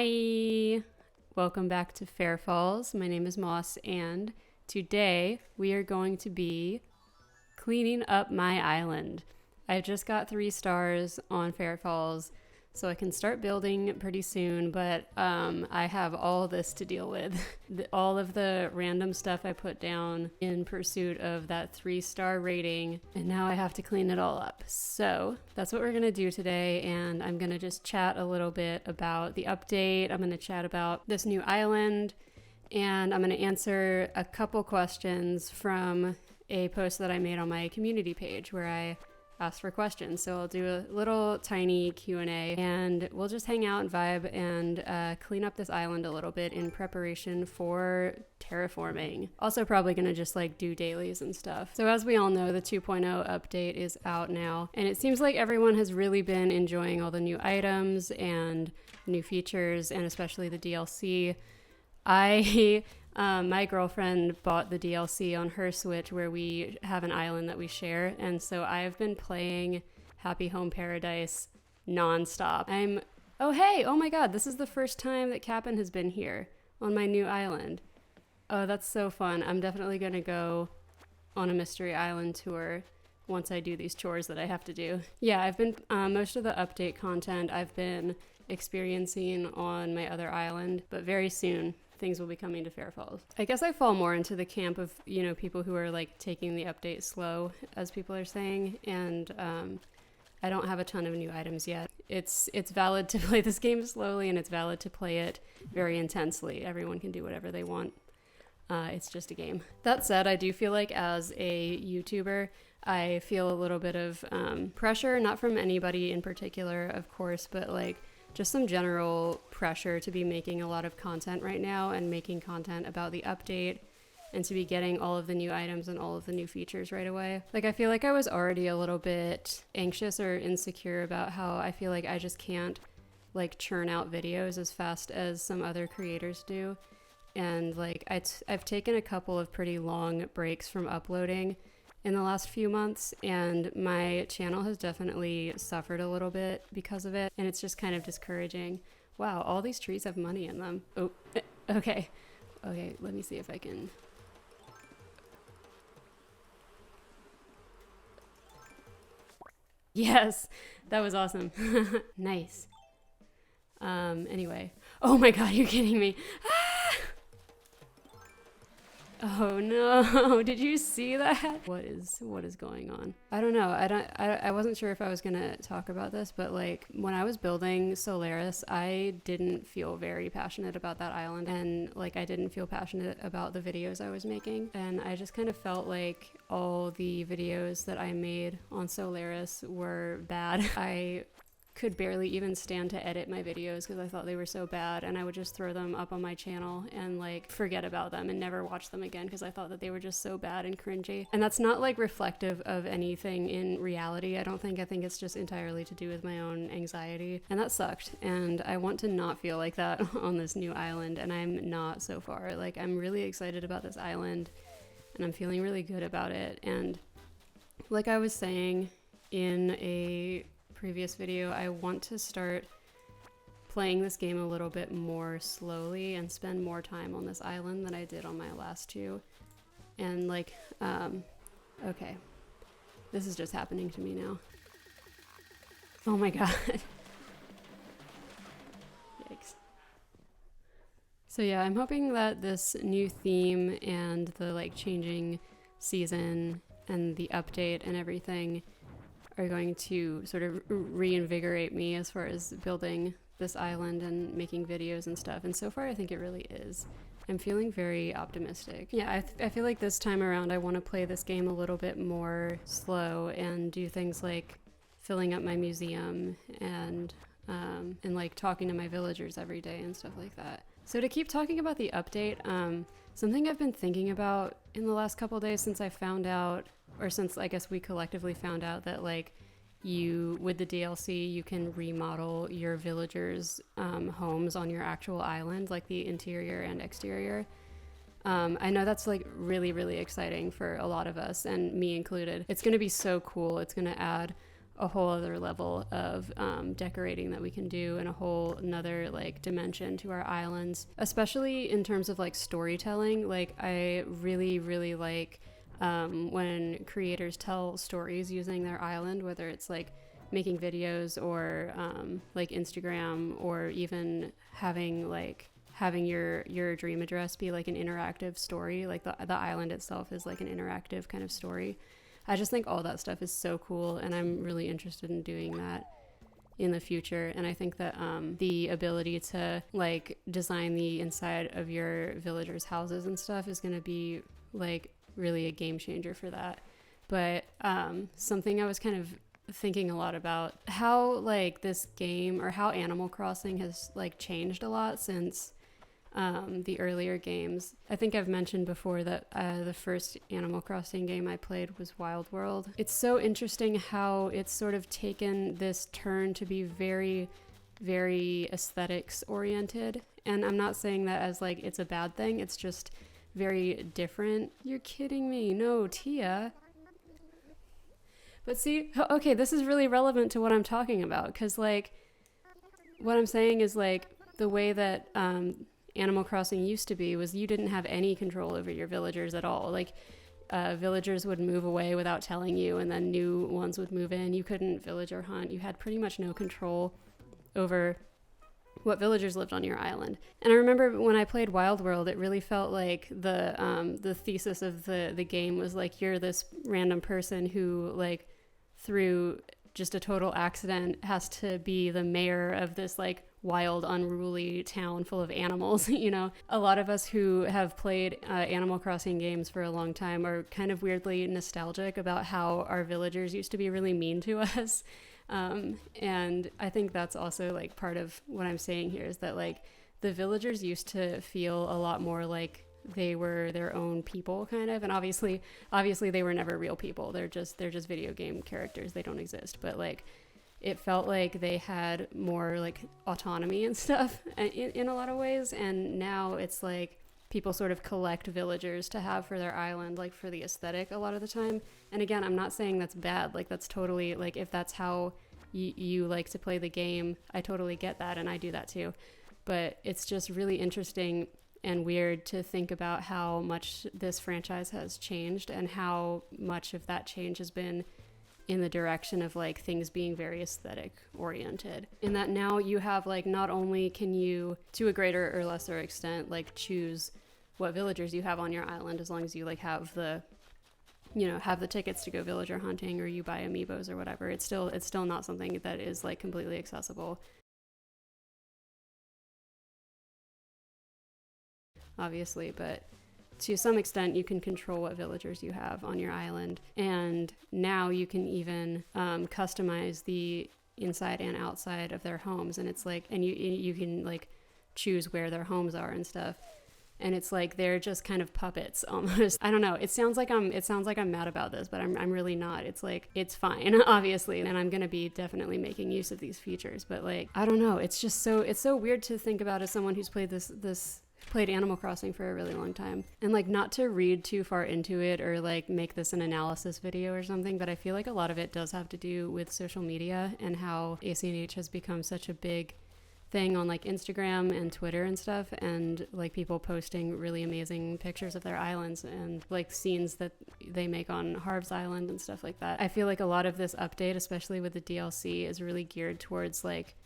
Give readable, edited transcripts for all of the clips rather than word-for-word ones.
Hi, welcome back to Fair Falls. My name is Moss, and today we are going to be cleaning up my island. I just got 3 stars on Fair Falls, so I can start building pretty soon, but I have all this to deal with. All of the random stuff I put down in pursuit of that 3-star rating, and now I have to clean it all up. So that's what we're gonna do today, and I'm gonna just chat a little bit about the update. I'm gonna chat about this new island, and I'm gonna answer a couple questions from a post that I made on my community page where I asked for questions. So I'll do a little tiny Q&A and we'll just hang out and vibe and clean up this island a little bit in preparation for terraforming. Also probably gonna just like do dailies and stuff. So as we all know, the 2.0 update is out now, and it seems like everyone has really been enjoying all the new items and new features, and especially the DLC. My girlfriend bought the DLC on her Switch where we have an island that we share, and so I've been playing Happy Home Paradise nonstop. Oh my god, this is the first time that Cap'n has been here on my new island. Oh, that's so fun. I'm definitely gonna go on a Mystery Island tour once I do these chores that I have to do. Yeah, I've been, most of the update content I've been experiencing on my other island, but very soon things will be coming to Fair Falls. I guess I fall more into the camp of, people who are like taking the update slow, as people are saying, and I don't have a ton of new items yet. It's valid to play this game slowly, and it's valid to play it very intensely. Everyone can do whatever they want. It's just a game. That said, I do feel like as a YouTuber, I feel a little bit of pressure, not from anybody in particular, of course, but like just some general pressure to be making a lot of content right now and making content about the update and to be getting all of the new items and all of the new features right away. Like, I feel like I was already a little bit anxious or insecure about how I feel like I just can't like churn out videos as fast as some other creators do. And like I've taken a couple of pretty long breaks from uploading in the last few months, and my channel has definitely suffered a little bit because of it, and it's just kind of discouraging. Wow, all these trees have money in them. Oh, okay, let me see if I can. Yes, that was awesome. Nice. Anyway, oh my god, you're kidding me. Oh no, did you see that? What is going on? I don't know. I wasn't sure if I was gonna talk about this, but like when I was building Solaris, I didn't feel very passionate about that island, and like I didn't feel passionate about the videos I was making, and I just kind of felt like all the videos that I made on Solaris were bad. I could barely even stand to edit my videos because I thought they were so bad, and I would just throw them up on my channel and like forget about them and never watch them again because I thought that they were just so bad and cringy. And that's not like reflective of anything in reality. I think it's just entirely to do with my own anxiety, and that sucked, and I want to not feel like that on this new island, and I'm not so far. Like, I'm really excited about this island and I'm feeling really good about it, and like I was saying in a previous video, I want to start playing this game a little bit more slowly and spend more time on this island than I did on my last 2. And like, okay, this is just happening to me now. Oh my god. Yikes. So yeah, I'm hoping that this new theme and the like changing season and the update and everything are going to sort of reinvigorate me as far as building this island and making videos and stuff. And so far, I think it really is. I'm feeling very optimistic. Yeah, I feel like this time around, I want to play this game a little bit more slow and do things like filling up my museum and like talking to my villagers every day and stuff like that. So to keep talking about the update, something I've been thinking about in the last couple days since I found out, or since I guess we collectively found out that like with the DLC, you can remodel your villagers' homes on your actual island, like the interior and exterior. I know that's like really, really exciting for a lot of us, and me included. It's going to be so cool. It's going to add a whole other level of decorating that we can do, and a whole another like dimension to our islands, especially in terms of like storytelling. Like I really, really like when creators tell stories using their island, whether it's like making videos or like Instagram, or even having your dream address be like an interactive story. Like the island itself is like an interactive kind of story. I just think all that stuff is so cool, and I'm really interested in doing that in the future. And I think that the ability to like design the inside of your villagers' houses and stuff is going to be like really a game changer for that. But something I was kind of thinking a lot about, how like this game, or how Animal Crossing has like changed a lot since the earlier games. I think I've mentioned before that the first Animal Crossing game I played was Wild World. It's so interesting how it's sort of taken this turn to be very, very aesthetics oriented. And I'm not saying that as like it's a bad thing, it's just very different. You're kidding me. No, Tia. But see, okay, this is really relevant to what I'm talking about, because like what I'm saying is like the way that Animal Crossing used to be was you didn't have any control over your villagers at all. Like villagers would move away without telling you, and then new ones would move in. You couldn't villager hunt. You had pretty much no control over what villagers lived on your island. And I remember when I played Wild World, it really felt like the thesis of the game was like, you're this random person who like through just a total accident has to be the mayor of this like wild, unruly town full of animals. You know, a lot of us who have played Animal Crossing games for a long time are kind of weirdly nostalgic about how our villagers used to be really mean to us. And I think that's also like part of what I'm saying here, is that like the villagers used to feel a lot more like they were their own people, kind of. And obviously they were never real people. They're just video game characters. They don't exist. But like it felt like they had more like autonomy and stuff in a lot of ways. And now it's like people sort of collect villagers to have for their island, like for the aesthetic a lot of the time. And again, I'm not saying that's bad. Like that's totally, like if that's how you like to play the game, I totally get that, and I do that too. But it's just really interesting and weird to think about how much this franchise has changed, and how much of that change has been in the direction of like things being very aesthetic oriented. In that now you have like, not only can you to a greater or lesser extent like choose what villagers you have on your island, as long as you like have the tickets to go villager hunting, or you buy amiibos or whatever. It's still not something that is like completely accessible, obviously, but to some extent you can control what villagers you have on your island. And now you can even customize the inside and outside of their homes, and it's like, and you can like choose where their homes are and stuff. And it's like they're just kind of puppets almost. I don't know. It sounds like I'm mad about this, but I'm really not. It's like, it's fine, obviously, and I'm gonna be definitely making use of these features. But like, I don't know. It's so weird to think about as someone who's played Animal Crossing for a really long time. And like, not to read too far into it or like make this an analysis video or something, but I feel like a lot of it does have to do with social media and how ACNH has become such a big thing on like Instagram and Twitter and stuff, and like people posting really amazing pictures of their islands and like scenes that they make on Harv's Island and stuff like that. I feel like a lot of this update, especially with the DLC, is really geared towards like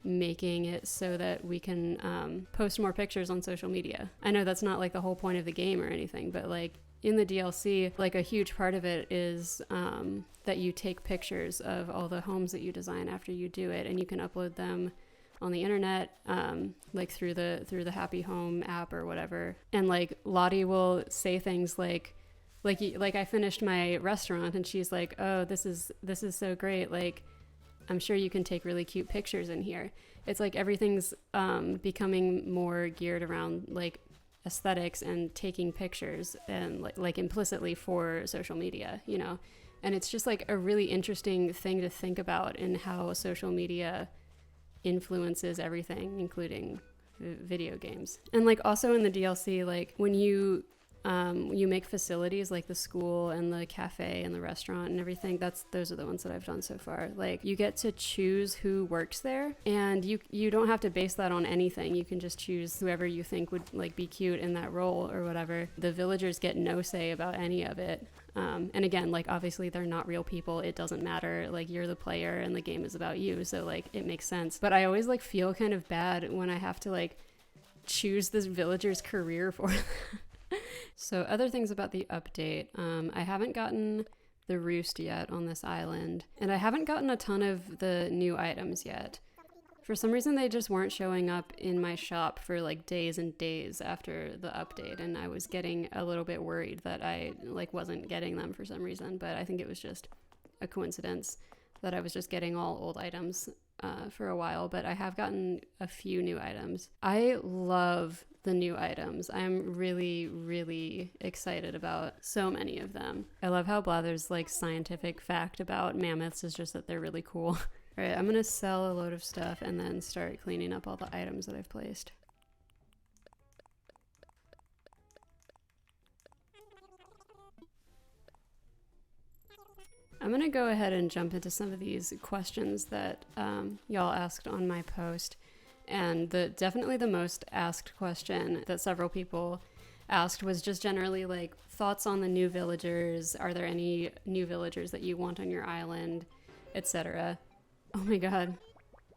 making it so that we can post more pictures on social media. I know that's not like the whole point of the game or anything, but like in the DLC, like a huge part of it is that you take pictures of all the homes that you design after you do it, and you can upload them on the internet, like through the Happy Home app or whatever. And like Lottie will say things like I finished my restaurant, and she's like, oh, this is so great. Like, I'm sure you can take really cute pictures in here. It's like everything's becoming more geared around like aesthetics and taking pictures, and like implicitly for social media, you know? And it's just like a really interesting thing to think about in how social media influences everything, including video games. And like also in the DLC, like when you You make facilities like the school and the cafe and the restaurant and everything. Those are the ones that I've done so far. Like, you get to choose who works there, and you don't have to base that on anything. You can just choose whoever you think would like be cute in that role or whatever. The villagers get no say about any of it. And again, like, obviously they're not real people. It doesn't matter. Like, you're the player and the game is about you. So like, it makes sense. But I always like feel kind of bad when I have to like choose this villager's career for them. So other things about the update. I haven't gotten the roost yet on this island, and I haven't gotten a ton of the new items yet. For some reason, they just weren't showing up in my shop for like days and days after the update, and I was getting a little bit worried that I like wasn't getting them for some reason, but I think it was just a coincidence that I was just getting all old items for a while. But I have gotten a few new items. I love the new items. I'm really, really excited about so many of them. I love how Blather's like scientific fact about mammoths is just that they're really cool. All right, I'm gonna sell a load of stuff and then start cleaning up all the items that I've placed. I'm gonna go ahead and jump into some of these questions that y'all asked on my post. And definitely the most asked question that several people asked was just generally like thoughts on the new villagers. Are there any new villagers that you want on your island, etc.? Oh my god.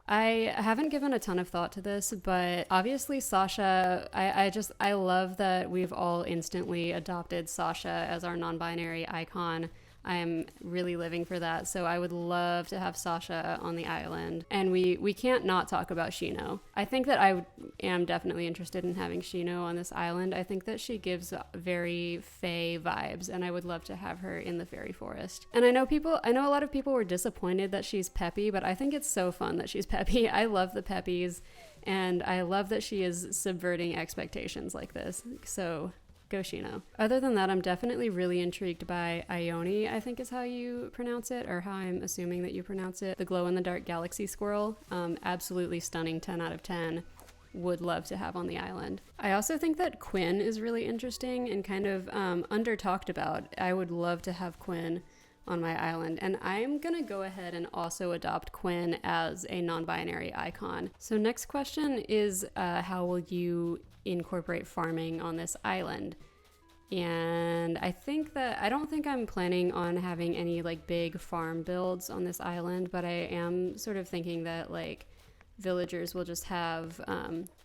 I haven't given a ton of thought to this, but obviously Sasha, I love that we've all instantly adopted Sasha as our non-binary icon. I am really living for that. So I would love to have Sasha on the island. And we can't not talk about Shino. I think that I am definitely interested in having Shino on this island. I think that she gives very Fae vibes, and I would love to have her in the fairy forest. And I know a lot of people were disappointed that she's peppy, but I think it's so fun that she's peppy. I love the peppies, and I love that she is subverting expectations like this. So go Shino. Other than that, I'm definitely really intrigued by Ione, I think is how you pronounce it, or how I'm assuming that you pronounce it. The glow-in-the-dark galaxy squirrel. Absolutely stunning, 10 out of 10. Would love to have on the island. I also think that Quinn is really interesting and kind of under-talked about. I would love to have Quinn on my island, and I'm gonna go ahead and also adopt Quinn as a non-binary icon. So next question is, how will you incorporate farming on this island? And I don't think I'm planning on having any like big farm builds on this island, but I am sort of thinking that like villagers will just have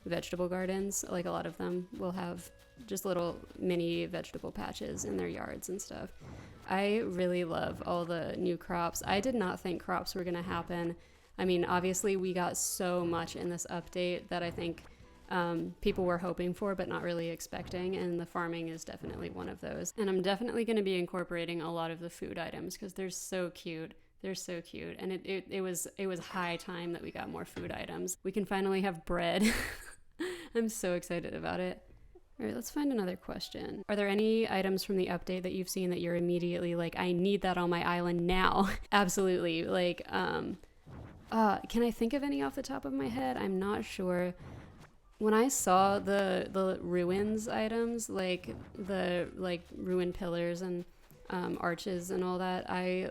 vegetable gardens. Like a lot of them will have just little mini vegetable patches in their yards and stuff. I really love all the new crops. I did not think crops were gonna happen. I mean, obviously we got so much in this update that I think people were hoping for but not really expecting, and the farming is definitely one of those. And I'm definitely going to be incorporating a lot of the food items because they're so cute. They're so cute, and it was high time that we got more food items. We can finally have bread. I'm so excited about it. All right, let's find another question. Are there any items from the update that you've seen that you're immediately like, I need that on my island now? Absolutely. Like, can I think of any off the top of my head? I'm not sure. When I saw the ruins items, like the ruined pillars and arches and all that, I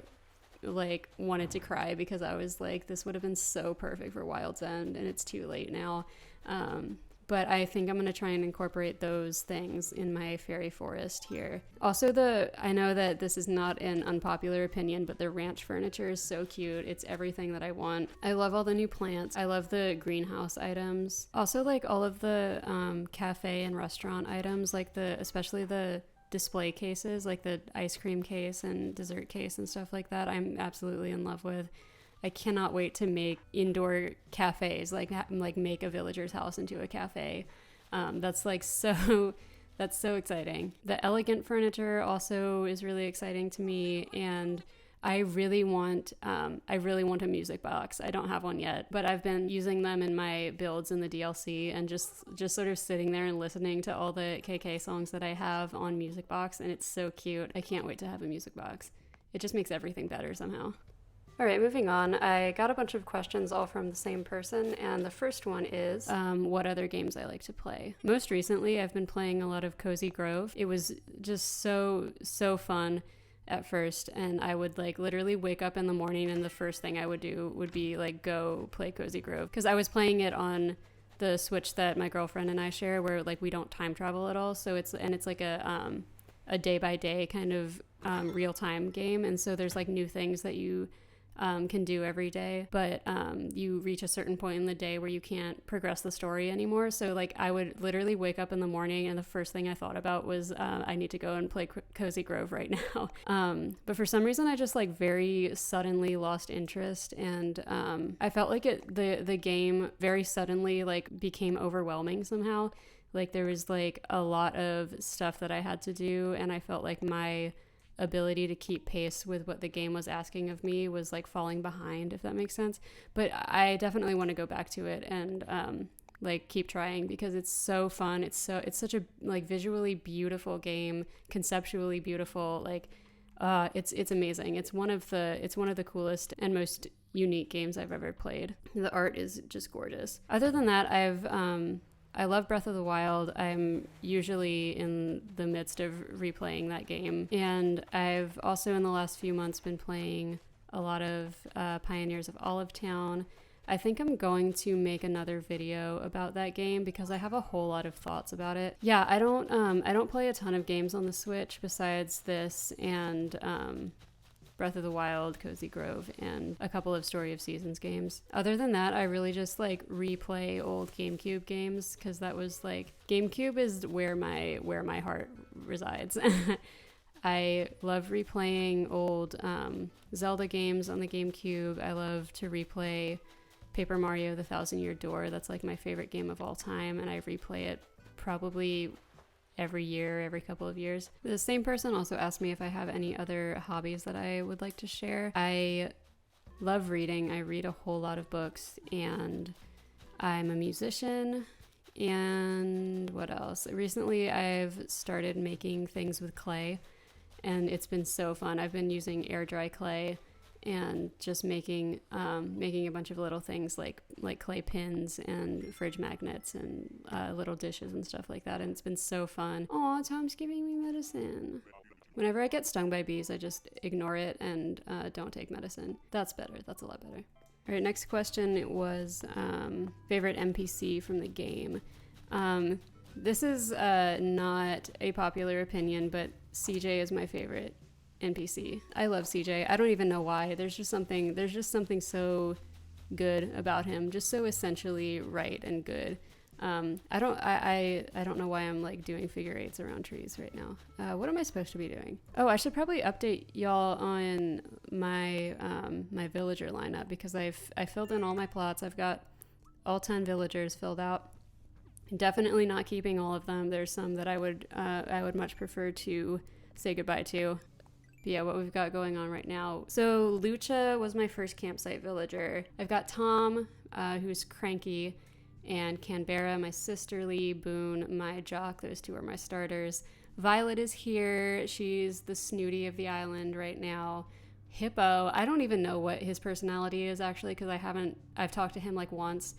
like wanted to cry because I was like, this would have been so perfect for Wild's End, and it's too late now. But I think I'm going to try and incorporate those things in my fairy forest here. Also, I know that this is not an unpopular opinion, but the ranch furniture is so cute. It's everything that I want. I love all the new plants. I love the greenhouse items. Also, like all of the cafe and restaurant items, like especially the display cases, like the ice cream case and dessert case and stuff like that. I'm absolutely in love with. I cannot wait to make indoor cafes, like make a villager's house into a cafe. That's so exciting. The elegant furniture also is really exciting to me, and I really want a music box. I don't have one yet, but I've been using them in my builds in the DLC, and just sort of sitting there and listening to all the KK songs that I have on Music Box, and it's so cute. I can't wait to have a music box. It just makes everything better somehow. All right, moving on. I got a bunch of questions all from the same person, and the first one is what other games I like to play. Most recently, I've been playing a lot of Cozy Grove. It was just so fun at first, and I would like literally wake up in the morning and the first thing I would do would be like go play Cozy Grove, because I was playing it on the Switch that my girlfriend and I share, where like we don't time travel at all, so it's like a day by day kind of real time game, and so there's like new things that you can do every day, but you reach a certain point in the day where you can't progress the story anymore. So like I would literally wake up in the morning and the first thing I thought about was I need to go and play Cozy Grove right now. But for some reason I just like very suddenly lost interest, and I felt like the game very suddenly like became overwhelming somehow. Like there was like a lot of stuff that I had to do, and I felt like my ability to keep pace with what the game was asking of me was like falling behind, if that makes sense. But I definitely want to go back to it and like keep trying, because it's so fun. It's such a like visually beautiful game, conceptually beautiful. Like it's amazing. It's one of the coolest and most unique games I've ever played. The art is just gorgeous. Other than that, I love Breath of the Wild. I'm usually in the midst of replaying that game. And I've also in the last few months been playing a lot of Pioneers of Olive Town. I think I'm going to make another video about that game because I have a whole lot of thoughts about it. Yeah, I don't play a ton of games on the Switch besides this and Breath of the Wild, Cozy Grove, and a couple of Story of Seasons games. Other than that, I really just like replay old GameCube games, because that was like GameCube is where my heart resides. I love replaying old Zelda games on the GameCube. I love to replay Paper Mario: The Thousand Year Door. That's like my favorite game of all time, and I replay it probably every year, every couple of years. The same person also asked me if I have any other hobbies that I would like to share. I love reading. I read a whole lot of books, and I'm a musician. And what else? Recently, I've started making things with clay, and it's been so fun. I've been using air dry clay and just making a bunch of little things like clay pins and fridge magnets and little dishes and stuff like that, and it's been so fun. Aw, Tom's giving me medicine. Whenever I get stung by bees, I just ignore it and don't take medicine. That's better. That's a lot better. All right, next question was favorite NPC from the game. This is not a popular opinion, but CJ is my favorite NPC. I love CJ. I don't even know why. There's just something so good about him. Just so essentially right and good. I don't know why I'm like doing figure eights around trees right now. What am I supposed to be doing? Oh, I should probably update y'all on my my villager lineup, because I filled in all my plots. I've got all 10 villagers filled out. Definitely not keeping all of them. There's some that I would much prefer to say goodbye to. But yeah, what we've got going on right now. So Lucha was my first campsite villager. I've got Tom, who's cranky, and Canberra, my sisterly, Boone, my jock. Those two are my starters. Violet is here. She's the snooty of the island right now. Hippo, I don't even know what his personality is actually, because I've talked to him like once.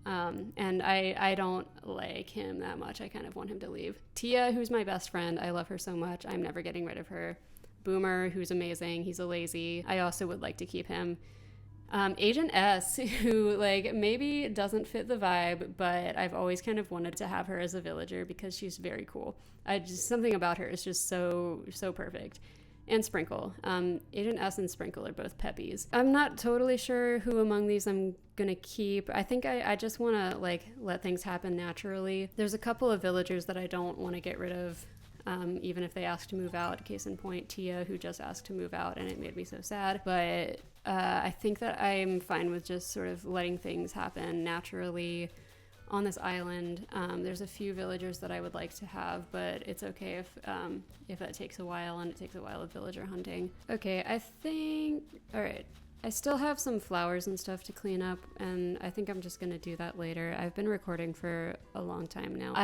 And I don't like him that much. I kind of want him to leave. Tia, who's my best friend. I love her so much. I'm never getting rid of her. Boomer, who's amazing. He's a lazy. I also would like to keep him. Agent S, who like maybe doesn't fit the vibe, but I've always kind of wanted to have her as a villager because she's very cool. Something about her is just so perfect. And Sprinkle. Agent S and Sprinkle are both peppies. I'm not totally sure who among these I'm gonna keep. I think I just want to like let things happen naturally. There's a couple of villagers that I don't want to get rid of. Even if they ask to move out. Case in point, Tia, who just asked to move out, and it made me so sad. But I think that I'm fine with just sort of letting things happen naturally on this island. There's a few villagers that I would like to have, but it's okay if that takes a while, and it takes a while of villager hunting. Okay, I think... All right. I still have some flowers and stuff to clean up, and I think I'm just gonna do that later. I've been recording for a long time now.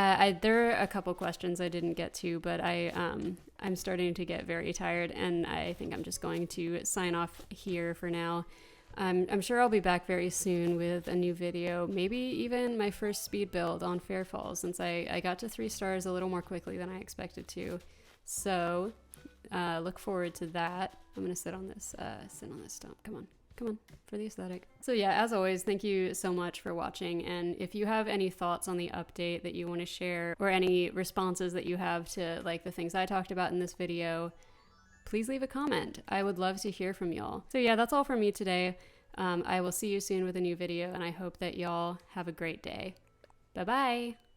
There are a couple questions I didn't get to, but I'm starting to get very tired, and I think I'm just going to sign off here for now. I'm sure I'll be back very soon with a new video, maybe even my first speed build on Fairfall, since I got to 3 stars a little more quickly than I expected to. So look forward to that. I'm gonna sit on this stump. Come on, for the aesthetic. So yeah, as always, thank you so much for watching. And if you have any thoughts on the update that you want to share, or any responses that you have to like the things I talked about in this video, please leave a comment. I would love to hear from y'all. So yeah, that's all from me today. I will see you soon with a new video, and I hope that y'all have a great day. Bye-bye.